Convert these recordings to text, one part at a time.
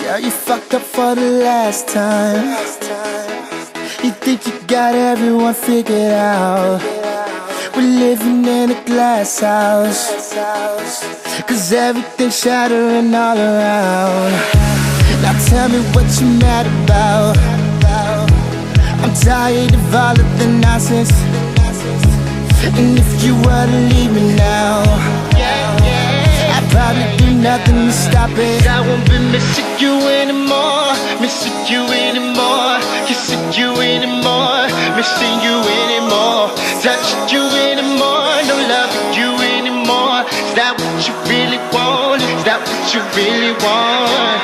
Yeah, you fucked up for the last time. You think you got everyone figured out. We're living in a glass house, 'cause everything's shattering all around. Now tell me what you mad about. I'm tired of all of the nonsense. And if you were to leave me now, I'd probably do nothing to stop it. I won't be missing you anymore, missing you anymore, kissing you anymore, missing you anymore, touching you anymore, no loving you anymore. Is that what you really want? Is that what you really want?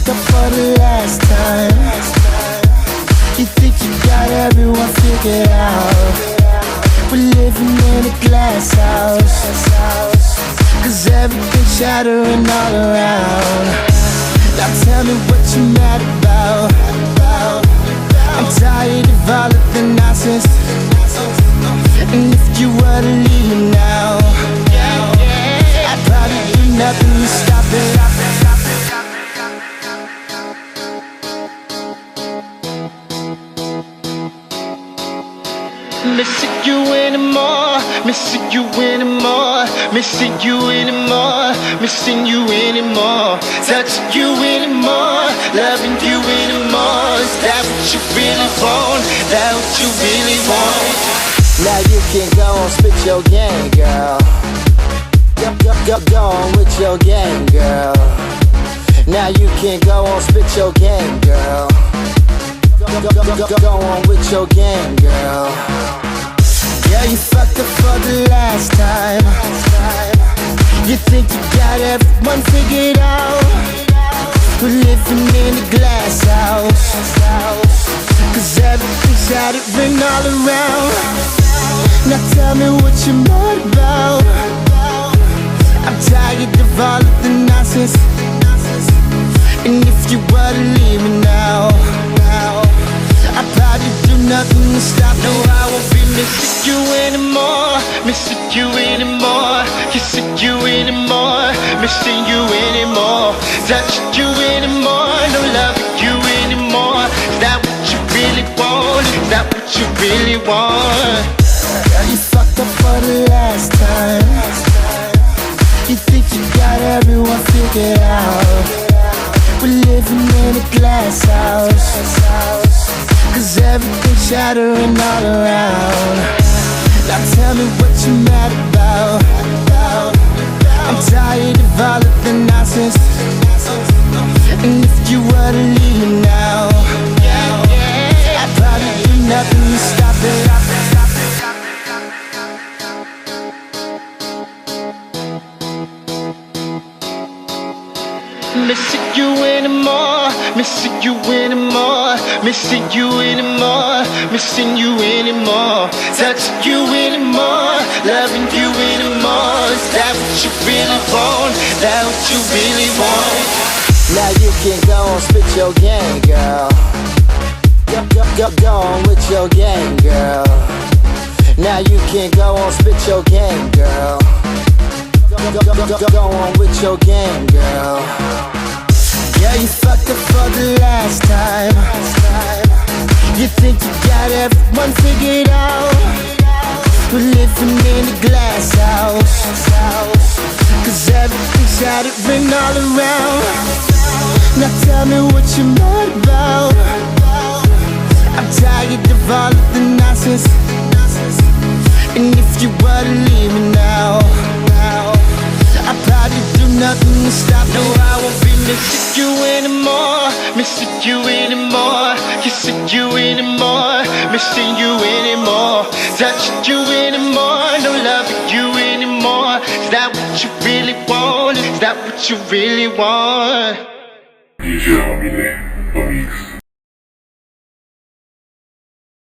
For the last time, you think you got everyone figured out. We're living in a glass house, 'cause everything's shattering all around. Now tell me what you mad about. I'm tired of all of the nonsense. And if you were to leave me now, I'd probably do nothing to stop it. Missing you anymore, missing you anymore, missing you anymore, missing you anymore, touching you anymore, loving you anymore. Is that what you really want? That what you really want? Now you can go and spit your game, girl. Go on with your game, girl. Now you can go and spit your game, girl. Go on with your game, girl. Yeah, you fucked up for the last time. You think you got everyone figured out. We're living in a glass house, 'cause everything's shattering all around. Now tell me what you're mad about. I'm tired of all of the nonsense. And if you were to leave me now, I'd probably do nothing to stop. No, I won't be missing you anymore, missing you anymore, kissing you anymore, missing you anymore, touching you anymore, no loving you anymore. Is that what you really want? Is that what you really want? You fucked up for the last time. You think you got everyone figured out. We're living in a glass house, 'cause everything's shattering all around. Now tell me what you mad about. I'm tired of all of the nonsense. And if you were to leave me now, I'd probably do nothing to stop it. Missing you anymore, missing you anymore, missing you anymore, missing you anymore, touching you anymore, loving you anymore. Is that what you really want? That what you really want? Now you can go and spit your game, girl. Go on with your game, girl. Now you can go and spit your game, girl. Go on with your game, girl. Yeah, you fucked up for the last time. You think you got everyone figured out. We're living in a glass house, 'cause everything's shattering all around. Now tell me what you're mad about. I'm tired of all of the nonsense. And if you were to leave me now, I'd probably do nothing to stop. No, I won't be missing you anymore, missing you anymore, kissing you anymore, missing you anymore, touching you anymore, no loving you anymore. Is that what you really want? Is that what you really want? DJ Omile, Omix.